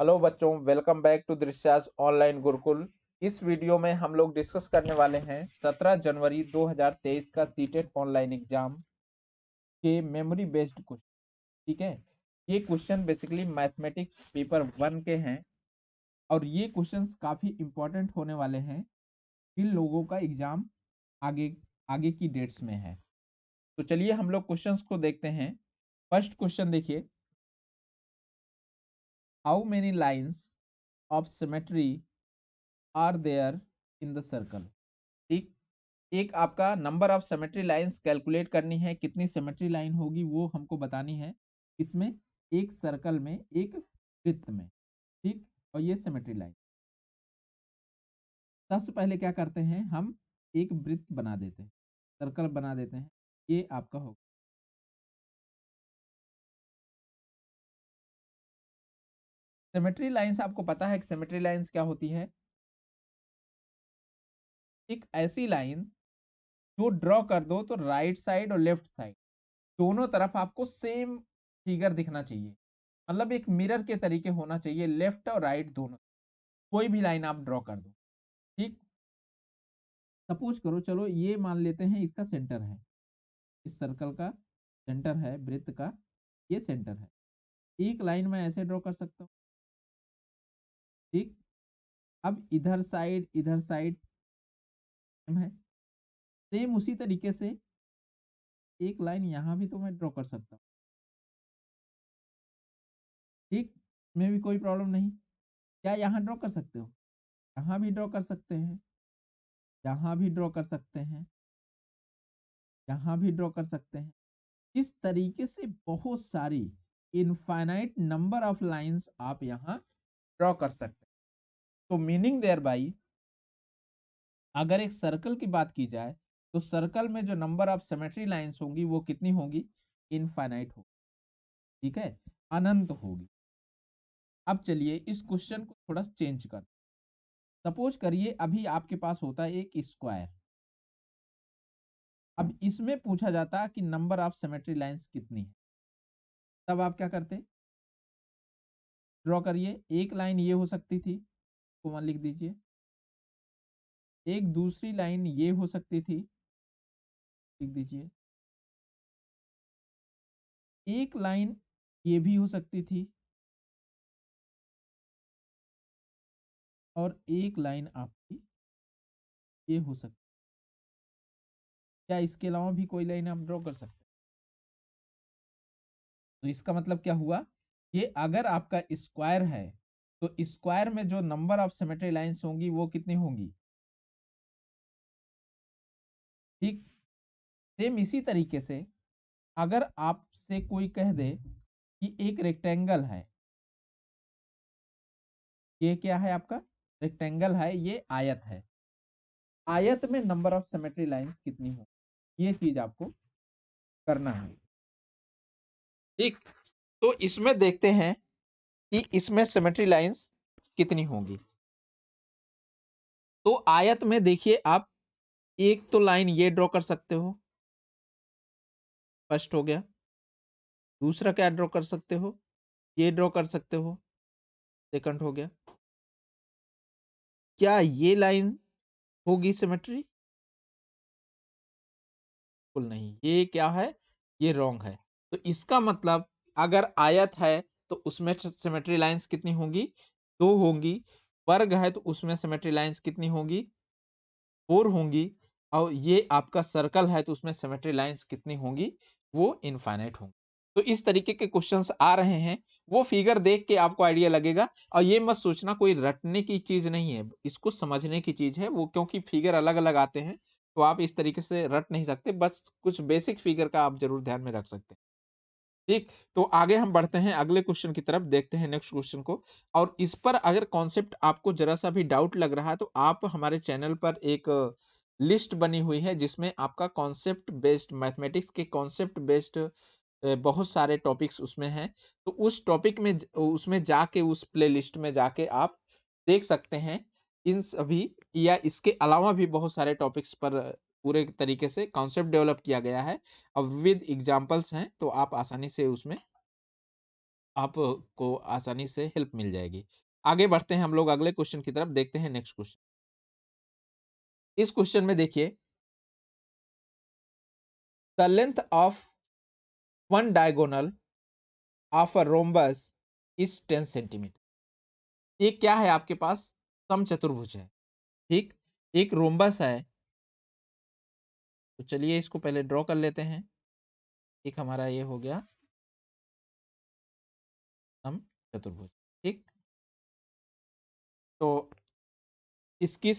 Hello बच्चों, welcome back to Drishyas online Gurukul. इस video में हम लोग डिस्कस करने वाले हैं 17 जनवरी 2023 का सीटेट ऑनलाइन एग्जाम के मेमोरी बेस्ड क्वेश्चन। ठीक है, ये क्वेश्चन बेसिकली मैथमेटिक्स पेपर 1 के हैं और ये क्वेश्चंस काफी इंपॉर्टेंट होने वाले हैं जिन लोगों का एग्जाम आगे आगे की डेट्स में है। तो चलिए हम लोग क्वेश्चंस को देखते हैं। फर्स्ट क्वेश्चन देखिए, how many lines of symmetry are there in the circle. ठीक, एक आपका number of symmetry lines calculate करनी है, कितनी सिमेट्री लाइन होगी वो हमको बतानी है। इसमें एक सर्कल में, एक वृत्त में। ठीक, और ये सिमेट्री लाइन। सबसे पहले क्या करते हैं, हम एक वृत्त बना देते हैं, सर्कल बना देते हैं। ये आपका होगा सिमेट्री लाइंस। आपको पता है कि सिमेट्री लाइंस क्या होती है? एक ऐसी लाइन जो ड्रॉ कर दो तो राइट साइड और लेफ्ट साइड दोनों तरफ आपको सेम फिगर दिखना चाहिए। मतलब एक मिरर के तरीके होना चाहिए, लेफ्ट और राइट दोनों। कोई भी लाइन आप ड्रॉ कर दो। ठीक, सपोज करो, चलो ये मान लेते हैं इसका सेंटर है, इस सर्कल का सेंटर है, वृत्त का ये सेंटर है। एक लाइन में ऐसे ड्रॉ कर सकता हूँ। ठीक, अब इधर साइड है, सेम उसी तरीके से एक लाइन यहाँ भी तो मैं ड्रॉ कर सकता हूँ। ठीक, में भी कोई प्रॉब्लम नहीं। क्या यहाँ ड्रॉ कर सकते हो? यहाँ भी ड्रॉ कर सकते हैं, यहाँ भी ड्रॉ कर सकते हैं, यहाँ भी ड्रॉ कर सकते हैं। इस तरीके से बहुत सारी इनफाइनाइट नंबर ऑफ लाइंस आप यहाँ ड्रॉ कर सकते हैं। तो मीनिंग देयर बाई, अगर एक सर्कल की बात की जाए तो सर्कल में जो नंबर ऑफ सिमेट्री लाइंस होंगी वो कितनी होंगी? इनफाइनाइट होगी। ठीक है, अनंत होगी। अब चलिए इस क्वेश्चन को थोड़ा चेंज कर, सपोज करिए अभी आपके पास होता है एक स्क्वायर। अब इसमें पूछा जाता कि नंबर ऑफ सिमेट्री लाइंस कितनी है, तब आप क्या करते? ड्रॉ करिए। एक लाइन ये हो सकती थी, को वन लिख दीजिए। एक दूसरी लाइन ये हो सकती थी, लिख दीजिए। एक लाइन ये भी हो सकती थी और एक लाइन आपकी ये हो सकती। क्या इसके अलावा भी कोई लाइन आप ड्रॉ कर सकते? तो इसका मतलब क्या हुआ, ये अगर आपका स्क्वायर है तो स्क्वायर में जो नंबर ऑफ सिमेट्री लाइंस होंगी वो कितनी होंगी? ठीक, सेम इसी तरीके से अगर आपसे कोई कह दे कि एक रेक्टेंगल है, ये क्या है आपका? रेक्टेंगल है, ये आयत है, आयत में नंबर ऑफ सिमेट्री लाइंस कितनी हो, ये चीज आपको करना है। ठीक, तो इसमें देखते हैं कि इसमें सिमेट्री लाइंस कितनी होंगी। तो आयत में देखिए आप एक तो लाइन ये ड्रॉ कर सकते हो, फर्स्ट हो गया। दूसरा क्या ड्रॉ कर सकते हो? ये ड्रॉ कर सकते हो, सेकंड हो गया। क्या ये लाइन होगी सिमेट्री? बिल्कुल नहीं, ये क्या है? ये रॉन्ग है। तो इसका मतलब अगर आयत है तो उसमें सिमेट्री लाइंस कितनी होंगी? 2 होंगी। वर्ग है तो उसमें सिमेट्री लाइंस कितनी होंगी? 4 होंगी। और ये आपका सर्कल है तो उसमें सिमेट्री लाइंस कितनी होंगी? वो इनफाइनाइट होंगी। तो इस तरीके के क्वेश्चंस आ रहे हैं, वो फिगर देख के आपको आइडिया लगेगा। और ये मत सोचना कोई रटने की चीज नहीं है, इसको समझने की चीज है वो, क्योंकि फिगर अलग अलग आते हैं तो आप इस तरीके से रट नहीं सकते। बस कुछ बेसिक फिगर का आप जरूर ध्यान में रख सकते हैं। ठीक, तो आगे हम बढ़ते हैं अगले क्वेश्चन की तरफ, देखते हैं नेक्स्ट क्वेश्चन को। और इस पर अगर कॉन्सेप्ट आपको जरा सा भी डाउट लग रहा है तो आप हमारे चैनल पर एक लिस्ट बनी हुई है जिसमें आपका कॉन्सेप्ट बेस्ड मैथमेटिक्स के कॉन्सेप्ट बेस्ड बहुत सारे टॉपिक्स उसमें हैं। तो उस टॉपिक में उसमें जाके उस प्लेलिस्ट में जाके आप देख सकते हैं इन सभी, या इसके अलावा भी बहुत सारे टॉपिक्स पर पूरे तरीके से कॉन्सेप्ट डेवलप किया गया है। अब विद एग्जांपल्स हैं तो आप आसानी से उसमें आपको आसानी से हेल्प मिल जाएगी। आगे बढ़ते हैं हम लोग अगले क्वेश्चन की तरफ, देखते हैं नेक्स्ट क्वेश्चन। इस क्वेश्चन में देखिए, the length of one diagonal of a rhombus is 10 centimetre. ये क्या है आपके पास? समचतुर्भुज है, ठीक? एक रोम्बस है, तो चलिए इसको पहले ड्रॉ कर लेते हैं। एक हमारा ये हो गया समचतुर्भुज, ठीक? तो इसकी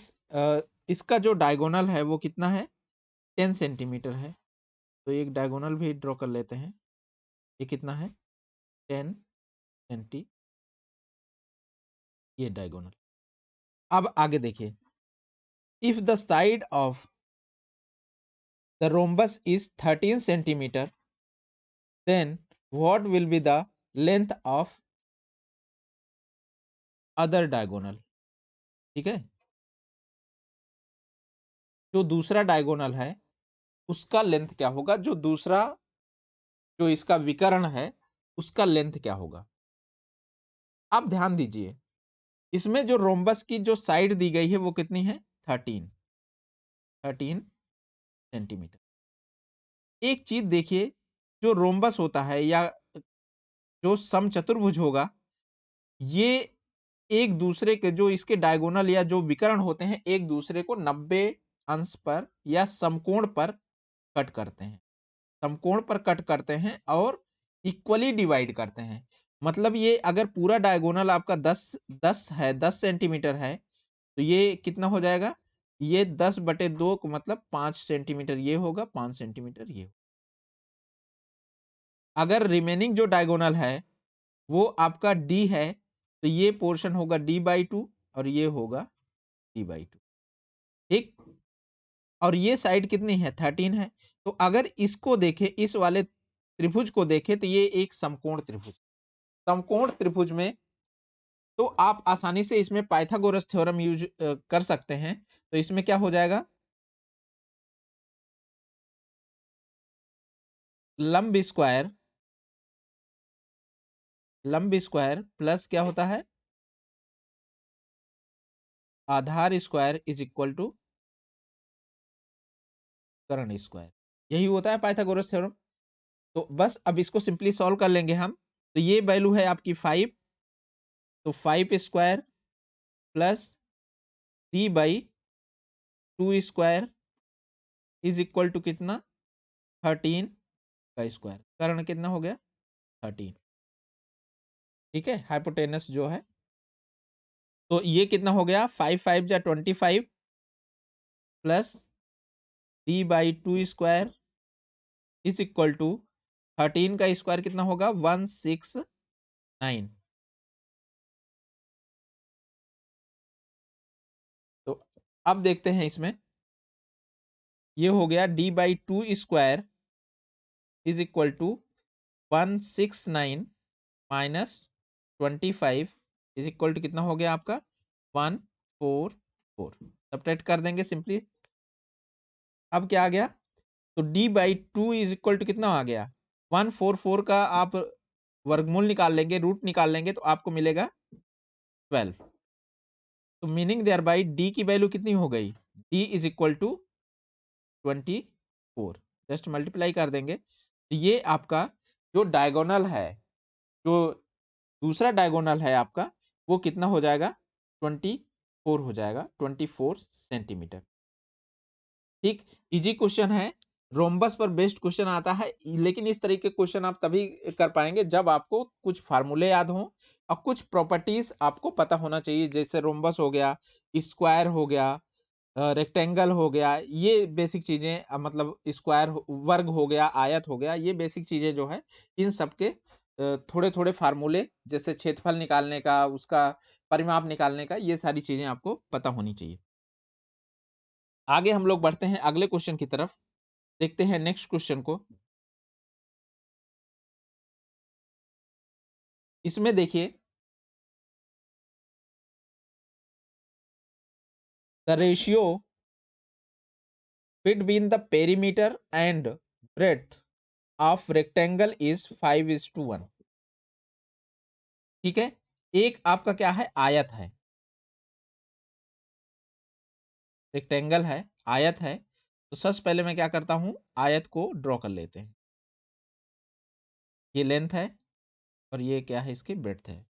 इसका जो डायगोनल है वो कितना है? 10 सेंटीमीटर है। तो एक डायगोनल भी ड्रॉ कर लेते हैं। ये कितना है? 10 सेंटी, ये डायगोनल। अब आगे देखिए, if the side of the rhombus is 13 centimetre, then what will be the length of other diagonal? ठीक है, जो दूसरा डायगोनल है उसका लेंथ क्या होगा? जो दूसरा, जो इसका विकर्ण है उसका लेंथ क्या होगा? आप ध्यान दीजिए, इसमें जो रोम्बस की जो साइड दी गई है वो कितनी है? 13 सेंटीमीटर। एक चीज देखिए, जो रोम्बस होता है या जो समचतुर्भुज होगा, ये एक दूसरे के, जो इसके डायगोनल या जो विकर्ण होते हैं, एक दूसरे को 90 अंश पर या समकोण पर कट करते हैं। समकोण पर कट करते हैं और इक्वली डिवाइड करते हैं। मतलब ये अगर पूरा डायगोनल आपका 10 है, 10 सेंटीमीटर है, तो ये कितना हो जाएगा? ये 10/2 को मतलब 5 सेंटीमीटर ये होगा, 5 सेंटीमीटर ये होगा। अगर रिमेनिंग जो डायगोनल है वो आपका डी है, तो ये पोर्शन होगा d/2 और ये होगा d/2, ठीक? और ये साइड कितनी है? 13 है। तो अगर इसको देखें, इस वाले त्रिभुज को देखें, तो ये एक समकोण त्रिभुज, समकोण त्रिभुज में तो आप आसानी से इसमें पाइथागोरस थ्योरम यूज कर सकते हैं। तो इसमें क्या हो जाएगा? लंब स्क्वायर, लंब स्क्वायर प्लस क्या होता है? आधार स्क्वायर इज इक्वल टू कर्ण स्क्वायर। यही होता है पाइथागोरस थ्योरम। तो बस अब इसको सिंपली सॉल्व कर लेंगे हम। तो ये वैल्यू है आपकी 5, तो 5 square plus 3/2 square is equal to कितना? 13 का स्क्वायर। कर्ण कितना हो गया? 13, ठीक है, हाइपोटेनस जो है। तो ये कितना हो गया? 5 5 जा 25 plus d/2 square is equal to 13 का स्क्वायर कितना होगा? 169। तो अब देखते हैं इसमें, ये हो गया d/2 square is equal to 169 minus 25 is equal to कितना हो गया आपका? 144। सब्ट्रैक्ट कर देंगे सिंपली। अब क्या आ गया? तो d/2 इज इक्वल टू कितना आ गया? 144 का आप वर्गमूल निकाल लेंगे, रूट निकाल लेंगे, तो आपको मिलेगा 12। तो मीनिंग देयर बाई डी की वैल्यू कितनी हो गई? D is equal to 24। Just multiply कर देंगे, तो ये आपका जो डायगोनल है, जो दूसरा डायगोनल है आपका, वो कितना हो जाएगा? 24 हो जाएगा, 24 सेंटीमीटर। ठीक, इजी क्वेश्चन है, रोम्बस पर बेस्ड क्वेश्चन आता है। लेकिन इस तरीके के क्वेश्चन आप तभी कर पाएंगे जब आपको कुछ फार्मूले याद हों और कुछ प्रॉपर्टीज आपको पता होना चाहिए, जैसे रोम्बस हो गया, स्क्वायर हो गया, रेक्टेंगल हो गया, ये बेसिक चीजें, मतलब स्क्वायर वर्ग हो गया, आयत हो गया, ये बेसिक चीजें जो है, इन सबके थोड़े थोड़े फार्मूले, जैसे क्षेत्रफल निकालने का, उसका परिमाप निकालने का, ये सारी चीजें आपको पता होनी चाहिए। आगे हम लोग बढ़ते हैं अगले क्वेश्चन की तरफ, देखते हैं नेक्स्ट क्वेश्चन को। इसमें देखिए, the ratio between the perimeter and breadth of rectangle is 5:1। ठीक है। एक आपका क्या है, आयत है, रेक्टेंगल है, आयत है। तो सबसे पहले मैं क्या करता हूं, आयत को ड्रॉ कर लेते हैं। ये लेंथ है और ये क्या है, इसकी ब्रेड्थ है।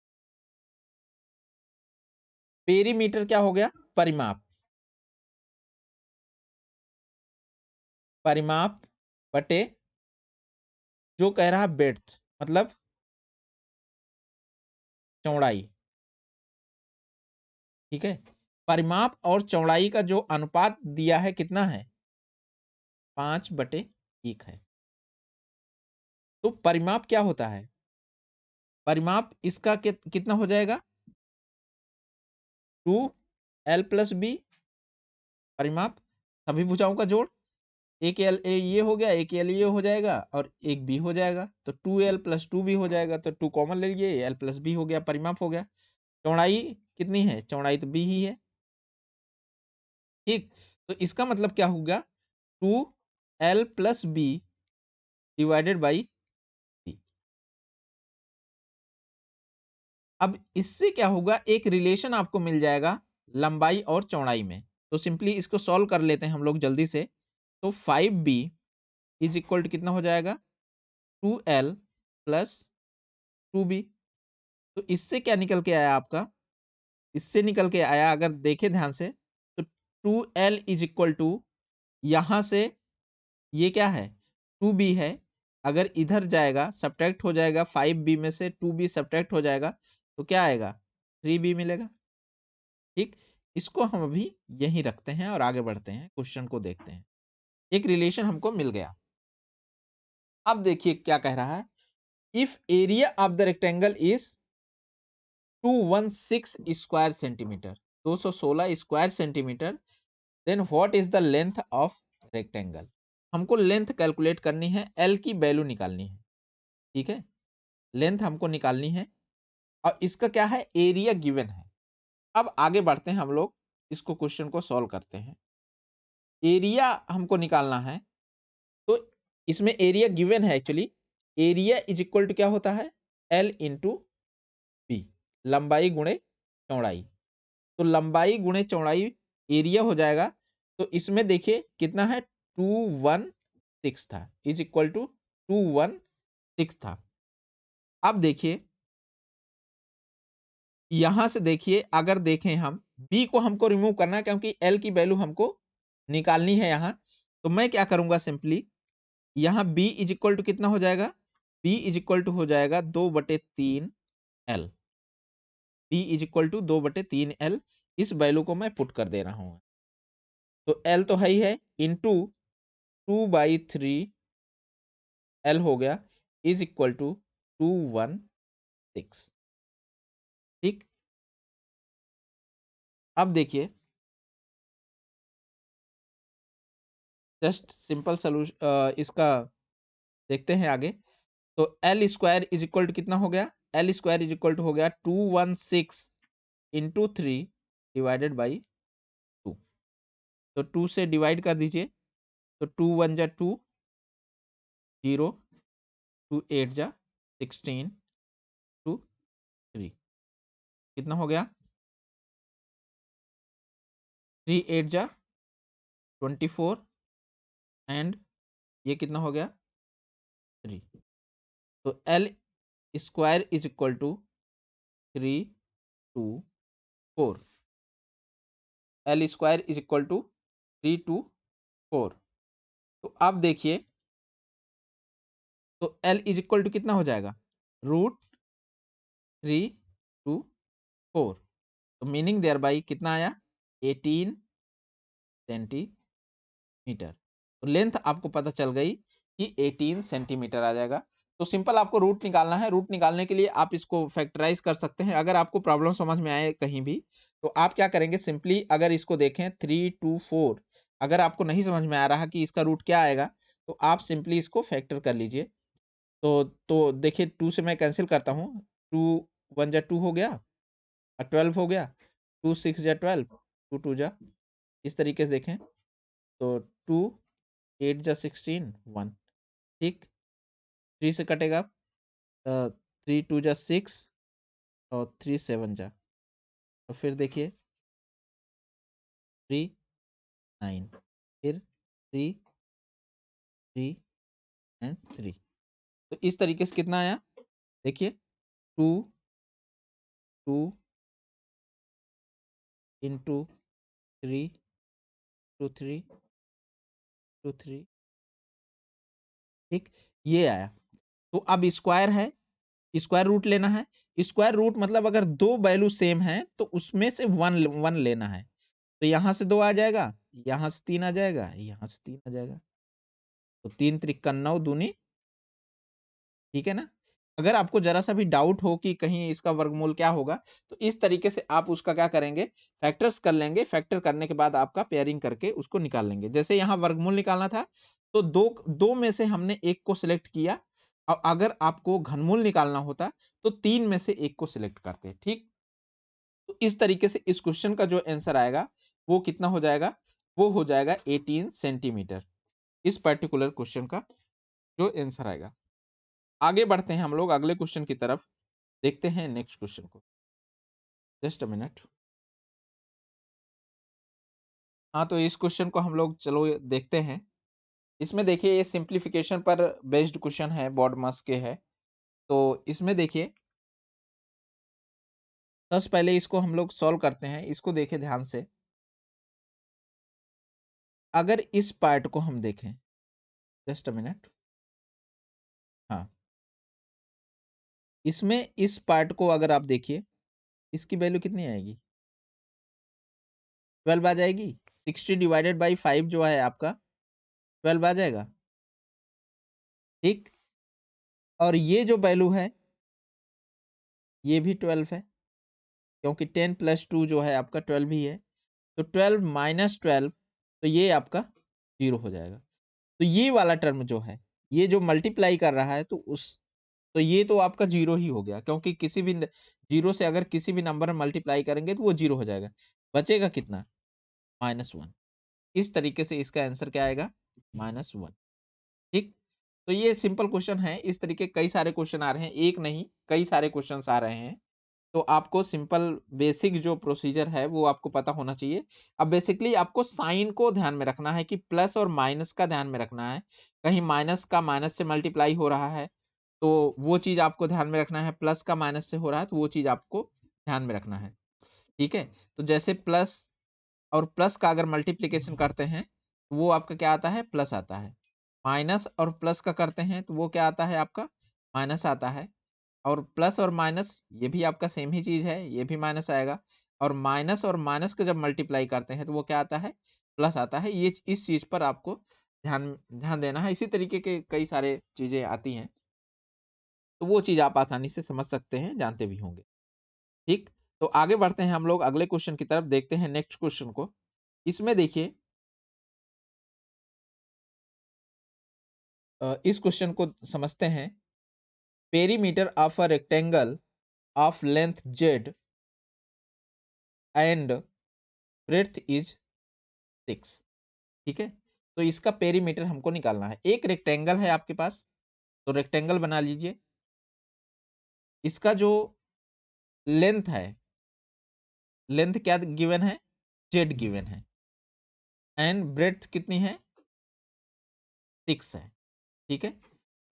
पेरीमीटर क्या हो गया, परिमाप, परिमाप बटे जो कह रहा ब्रेड्थ मतलब चौड़ाई। ठीक है, परिमाप और चौड़ाई का जो अनुपात दिया है कितना है, 5/1 है। तो परिमाप क्या होता है, परिमाप इसका कितना हो जाएगा, 2l+b, परिमाप सभी भुजाओं का जोड़। एक एल ए ये हो गया, एक एल ये हो जाएगा और एक बी हो जाएगा, तो 2l+2b हो जाएगा। तो 2 कॉमन ले लीजिए, l+b हो गया, परिमाप हो गया। चौड़ाई कितनी है, चौड़ाई तो बी ही है। ठीक, तो इसका मतलब क्या होगा, 2l+b डिवाइडेड बाई बी। अब इससे क्या होगा, एक रिलेशन आपको मिल जाएगा लंबाई और चौड़ाई में। तो सिंपली इसको सॉल्व कर लेते हैं हम लोग जल्दी से। तो 5b इज इक्वल टू कितना हो जाएगा, 2l+2b। तो इससे क्या निकल के आया आपका, इससे निकल के आया, अगर देखें ध्यान से, तो 2l इज इक्वल टू, यहां से ये क्या है, 2b है। अगर इधर जाएगा, सब्ट्रैक्ट हो जाएगा, 5b में से 2b सब्ट्रैक्ट हो जाएगा, तो क्या आएगा, 3b मिलेगा। ठीक, इसको हम अभी यहीं रखते हैं और आगे बढ़ते हैं, क्वेश्चन को देखते हैं। एक रिलेशन हमको मिल गया। अब देखिए क्या कह रहा है, if area of the rectangle is 216 square centimetre, 216 square centimetre, then what is the length of rectangle. हमको लेंथ कैलकुलेट करनी है, एल की वैल्यू निकालनी है। ठीक है, लेंथ हमको निकालनी है और इसका क्या है, एरिया गिवन है। अब आगे बढ़ते हैं हम लोग, इसको क्वेश्चन को सॉल्व करते हैं। एरिया हमको निकालना है, तो इसमें एरिया गिवन है actually. Area is equal to क्या होता है, एल इंटू बी, लंबाई गुणे चौड़ाई। तो लंबाई गुणे चौड़ाई एरिया हो जाएगा। तो इसमें देखिए कितना है, 216 था, इज इक्वल टू 216 था। अब देखिए, यहां से देखिए, अगर देखें हम बी को हमको रिमूव करना है, क्योंकि एल की वैल्यू हमको निकालनी है यहां। तो मैं क्या करूंगा, सिंपली यहाँ b इज इक्वल टू कितना हो जाएगा, b इज इक्वल टू हो जाएगा 2/3l। b is equal to 2/3l, इस वैल्यू को मैं पुट कर दे रहा हूं। तो l तो है ही है, इंटू 2/3l हो गया, इज इक्वल टू 216। ठीक, अब देखिए, जस्ट सिंपल सोल्यूशन इसका देखते हैं आगे। तो L square is equal to कितना हो गया, L square is equal to हो गया 216 × 3 डिवाइडेड बाई 2। तो 2 से डिवाइड कर दीजिए, तो 2 1 जा 2, 0, 2 8 जा 16, 2 3, कितना हो गया, 3 8 जा 24 एंड ये कितना हो गया, 3। तो L square is equal to 324, L square is equal to 324। तो अब देखिए, तो एल इज इक्वल टू कितना हो जाएगा, √324। तो मीनिंग देयर बाई कितना आया, 18 सेंटीमीटर। तो लेंथ आपको पता चल गई कि 18 सेंटीमीटर आ जाएगा। तो सिंपल आपको रूट निकालना है। रूट निकालने के लिए आप इसको फैक्टराइज कर सकते हैं। अगर आपको प्रॉब्लम समझ में आए कहीं भी, तो आप क्या करेंगे, सिंपली अगर इसको देखें 324, अगर आपको नहीं समझ में आ रहा कि इसका रूट क्या आएगा, तो आप सिंपली इसको फैक्टर कर लीजिए। तो देखिए, 2 से मैं कैंसिल करता हूँ, 2 1 जा 2 हो गया और 12 हो गया, 2 6 जा 12, 2 2 जा, इस तरीके से देखें तो 2 8 जा 16 1। ठीक, 3 से कटेगा, 3 2 जा 6, और 3 7 जा, तो फिर देखिए 3 9, फिर 3 3 एंड 3। तो इस तरीके से कितना आया देखिए 2 2 इंटू 3 टू 3 टू 3, ठीक, ये आया। तो अब स्क्वायर है, स्क्वायर रूट लेना है। स्क्वायर रूट मतलब अगर दो वैल्यू सेम है तो उसमें से वन वन लेना है। तो यहां से 2 आ जाएगा, यहां से 3 आ जाएगा, यहां से 3 आ जाएगा। तो 3 त्रिक 9 दूनी, ठीक है ना। अगर आपको जरा सा भी डाउट हो कि कहीं इसका वर्गमूल क्या होगा, तो इस तरीके से आप उसका क्या करेंगे, फैक्टर्स कर लेंगे। फैक्टर करने के बाद आपका पेयरिंग करके उसको निकाल लेंगे। जैसे यहाँ वर्गमूल निकालना था तो दो दो में से हमने एक को सिलेक्ट किया, और अगर आपको घनमूल निकालना होता तो 3 में से एक को सिलेक्ट करते, ठीक। तो इस तरीके से इस क्वेश्चन का जो आंसर आएगा वो कितना हो जाएगा, वो हो जाएगा 18 सेंटीमीटर। इस पर्टिकुलर क्वेश्चन का जो आंसर आएगा। आगे बढ़ते हैं हम लोग अगले क्वेश्चन की तरफ, देखते हैं नेक्स्ट क्वेश्चन को। Just a minute. हाँ, तो इस क्वेश्चन को हम लोग चलो देखते हैं। इसमें देखिए ये सिंप्लीफिकेशन पर बेस्ड क्वेश्चन है, बॉड मास के है। तो इसमें देखिए सबसे पहले इसको हम लोग सॉल्व करते हैं। इसको देखिए ध्यान से। अगर इस पार्ट को हम देखें, जस्ट अ मिनट, हाँ, इसमें इस पार्ट को अगर आप देखिए, इसकी वैल्यू कितनी आएगी, 12 आ जाएगी। 60 डिवाइडेड बाई 5 जो है आपका 12 आ जाएगा, ठीक। और ये जो वैल्यू है ये भी 12 है, क्योंकि 10 प्लस 2 जो है आपका 12 ही है। तो 12 माइनस 12, तो ये आपका 0 हो जाएगा। तो ये वाला टर्म जो है, ये जो मल्टीप्लाई कर रहा है, तो ये तो आपका 0 ही हो गया, क्योंकि किसी भी 0 से अगर किसी भी नंबर में मल्टीप्लाई करेंगे तो वो 0 हो जाएगा। बचेगा कितना, -1। इस तरीके से इसका आंसर क्या आएगा, -1, ठीक। तो ये सिंपल क्वेश्चन है। इस तरीके कई सारे क्वेश्चन आ रहे हैं, एक नहीं कई सारे क्वेश्चंस आ रहे हैं। तो आपको सिंपल बेसिक जो प्रोसीजर है वो आपको पता होना चाहिए। अब बेसिकली आपको साइन को ध्यान में रखना है कि प्लस और माइनस का ध्यान में रखना है। कहीं माइनस का माइनस से मल्टीप्लाई हो रहा है तो वो चीज आपको ध्यान में रखना है, प्लस का माइनस से हो रहा है तो वो चीज आपको ध्यान में रखना है, ठीक है। तो जैसे प्लस और प्लस का अगर मल्टीप्लीकेशन करते हैं तो वो आपका क्या आता है, प्लस आता है। माइनस और प्लस का करते हैं तो वो क्या आता है आपका, माइनस आता है। और प्लस और माइनस ये भी आपका सेम ही चीज है, ये भी माइनस आएगा। और माइनस का जब मल्टीप्लाई करते हैं तो वो क्या आता है, प्लस आता है। ये इस चीज पर आपको ध्यान ध्यान देना है। इसी तरीके के कई सारे चीजें आती हैं, तो वो चीज आप आसानी से समझ सकते हैं, जानते भी होंगे, ठीक। तो आगे बढ़ते हैं हम लोग अगले क्वेश्चन की तरफ, देखते हैं नेक्स्ट क्वेश्चन को। इसमें देखिए इस क्वेश्चन को समझते हैं। Perimeter of a rectangle of length Z and breadth is 6, ठीक है। तो इसका पेरीमीटर हमको निकालना है। एक रेक्टेंगल है आपके पास, तो रेक्टेंगल बना लीजिए। इसका जो लेंथ है, लेंथ क्या गिवन है, जेड गिवन है। एंड ब्रेड्थ कितनी है, 6 है, ठीक है।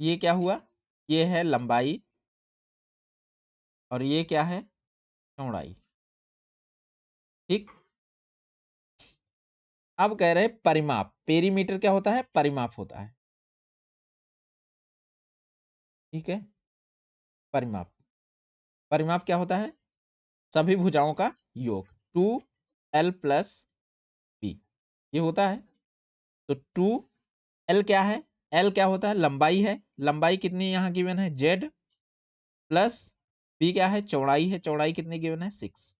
ये क्या हुआ, ये है लंबाई और ये क्या है, चौड़ाई, ठीक। अब कह रहे हैं परिमाप। पेरीमीटर क्या होता है, परिमाप होता है, ठीक है। परिमाप, परिमाप क्या होता है, सभी भुजाओं का योग, 2l प्लस बी, ये होता है। तो 2l क्या है, l क्या होता है, लंबाई है। लंबाई कितनी यहाँ गिवन है, जेड, प्लस बी क्या है, चौड़ाई है। चौड़ाई कितनी गिवन है, 6।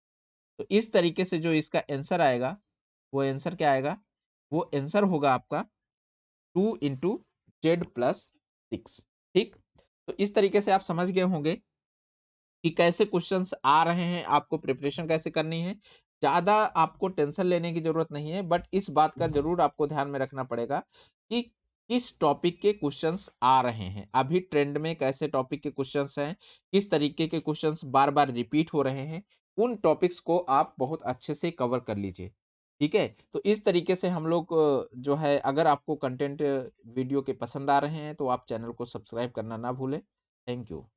तो इस तरीके से जो इसका आंसर आएगा, वो आंसर क्या आएगा, वो आंसर होगा आपका 2 × जेड प्लस 6, ठीक। तो इस तरीके से आप समझ गए होंगे कि कैसे क्वेश्चंस आ रहे हैं, आपको प्रिपरेशन कैसे करनी है। ज्यादा आपको टेंशन लेने की जरूरत नहीं है, बट इस बात का जरूर आपको ध्यान में रखना पड़ेगा कि किस टॉपिक के क्वेश्चंस आ रहे हैं, अभी ट्रेंड में कैसे टॉपिक के क्वेश्चंस हैं, किस तरीके के क्वेश्चंस बार-बार रिपीट हो रहे हैं, उन टॉपिक्स को आप बहुत अच्छे से कवर कर लीजिए। ठीक है? तो इस तरीके से हम लोग जो है अगर आपको कंटेंट वीडियो के पसंद आ रहे हैं, तो आप चैनल को सब्सक्राइब करना ना भूलें। Thank you.